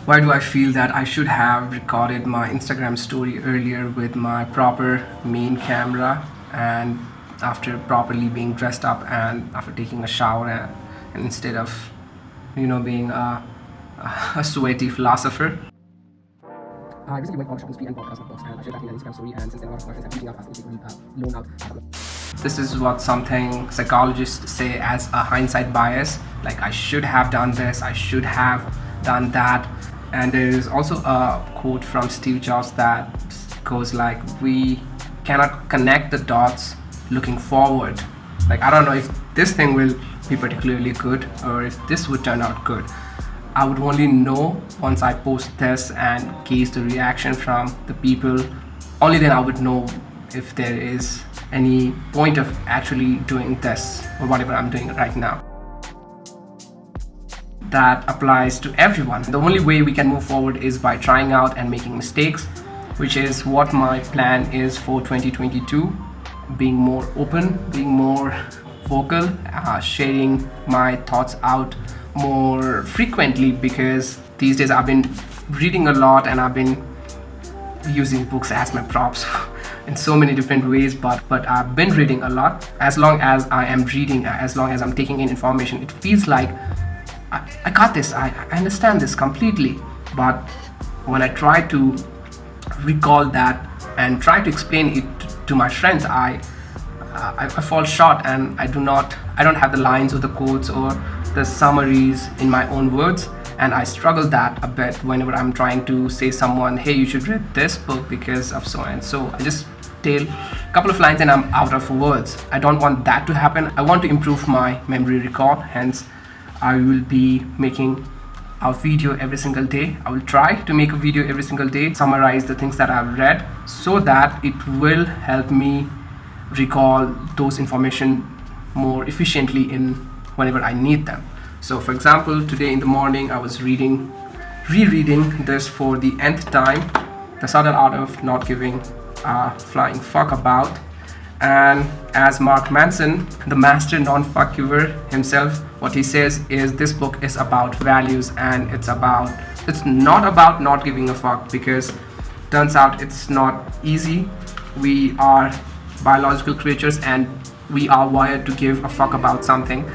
Why do I feel that I should have recorded my Instagram story earlier with my proper main camera, and after properly being dressed up and after taking a shower, and instead of being a sweaty philosopher? I recently went on a shopping spree and bought a dozen books, and I shared that in an Instagram story, and since then a lot of my friends have been reaching out asking if they could loan out. This is what something psychologists say as a hindsight bias, like I should have done this, I should have done that. And there is also a quote from Steve Jobs that goes like, we cannot connect the dots looking forward. Like, I don't know if this thing will be particularly good or if this would turn out good. I would only know once I post this and gauge the reaction from the people. Only then I would know if there is any point of actually doing this or whatever I'm doing right now. That applies to everyone. The only way we can move forward is by trying out and making mistakes, which is what my plan is for 2022. Being more open, being more vocal, sharing my thoughts out more frequently, because these days I've been reading a lot and I've been using books as my props in so many different ways, but I've been reading a lot. As long as I am reading, as long as I'm taking in information, it feels like I got this, I understand this completely. But when I try to recall that and try to explain it to my friends, I fall short, and I don't have the lines or the quotes or the summaries in my own words, and I struggle that a bit whenever I'm trying to say someone, hey, you should read this book because of so and so. I just tell a couple of lines and I'm out of words. I don't want that to happen. I want to improve my memory recall, hence I will be making a video every single day. I will try to make a video every single day, summarize the things that I've read, so that it will help me recall those information more efficiently in whenever I need them. So for example, today in the morning I was rereading this for the nth time, The Subtle Art of Not Giving a Flying Fuck About. And as Mark Manson, the master non-fuck giver himself, what he says is this book is about values, and it's not about not giving a fuck, because turns out it's not easy. We are biological creatures and we are wired to give a fuck about something,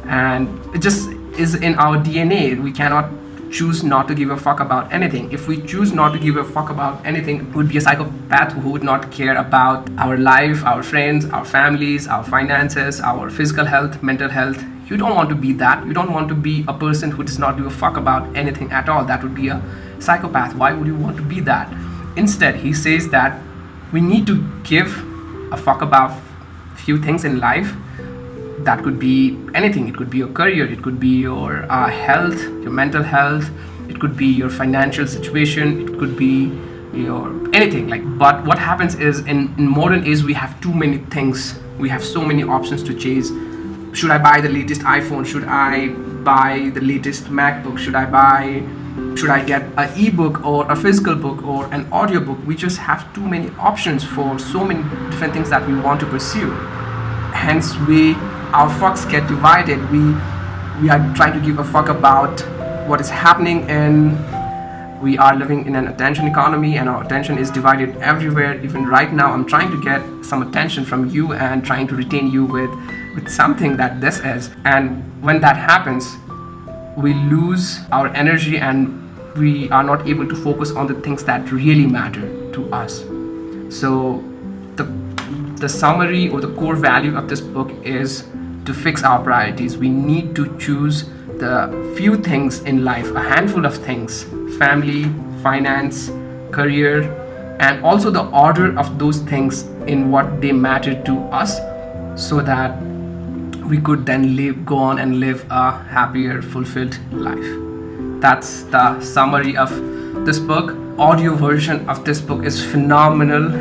and it just is in our DNA. We cannot choose not to give a fuck about anything. If we choose not to give a fuck about anything, we would be a psychopath who would not care about our life, our friends, our families, our finances, our physical health, mental health. You don't want to be that. You don't want to be a person who does not give a fuck about anything at all. That would be a psychopath. Why would you want to be that? Instead, he says that we need to give a fuck about few things in life. That could be anything. It could be your career, it could be your health, your mental health, it could be your financial situation, it could be your anything. But what happens is in modern age we have too many things. We have so many options to chase. Should I buy the latest iPhone? Should I buy the latest MacBook? Should I get an ebook or a physical book or an audiobook? We just have too many options for so many different things that we want to pursue. Hence our fucks get divided. We are trying to give a fuck about what is happening, and we are living in an attention economy, and our attention is divided everywhere. Even right now I'm trying to get some attention from you and trying to retain you with something that this is. And when that happens, we lose our energy and we are not able to focus on the things that really matter to us. So the summary or the core value of this book is to fix our priorities. We need to choose the few things in life, a handful of things: family, finance, career, and also the order of those things in what they matter to us, so that we could then go on and live a happier, fulfilled life. That's the summary of this book. Audio version of this book is phenomenal.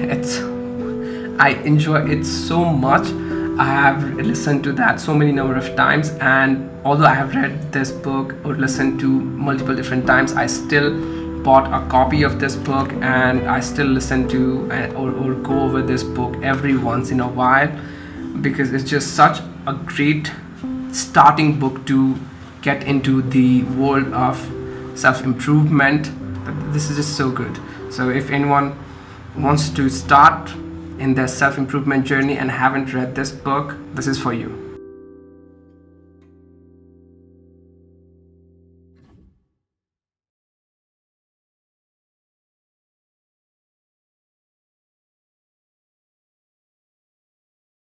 I enjoy it so much. I have listened to that so many number of times, and although I have read this book or listened to multiple different times, I still bought a copy of this book and I still listen to or go over this book every once in a while, because it's just such a great starting book to get into the world of self-improvement. This is just so good. So if anyone wants to start in their self-improvement journey and haven't read this book, this is for you.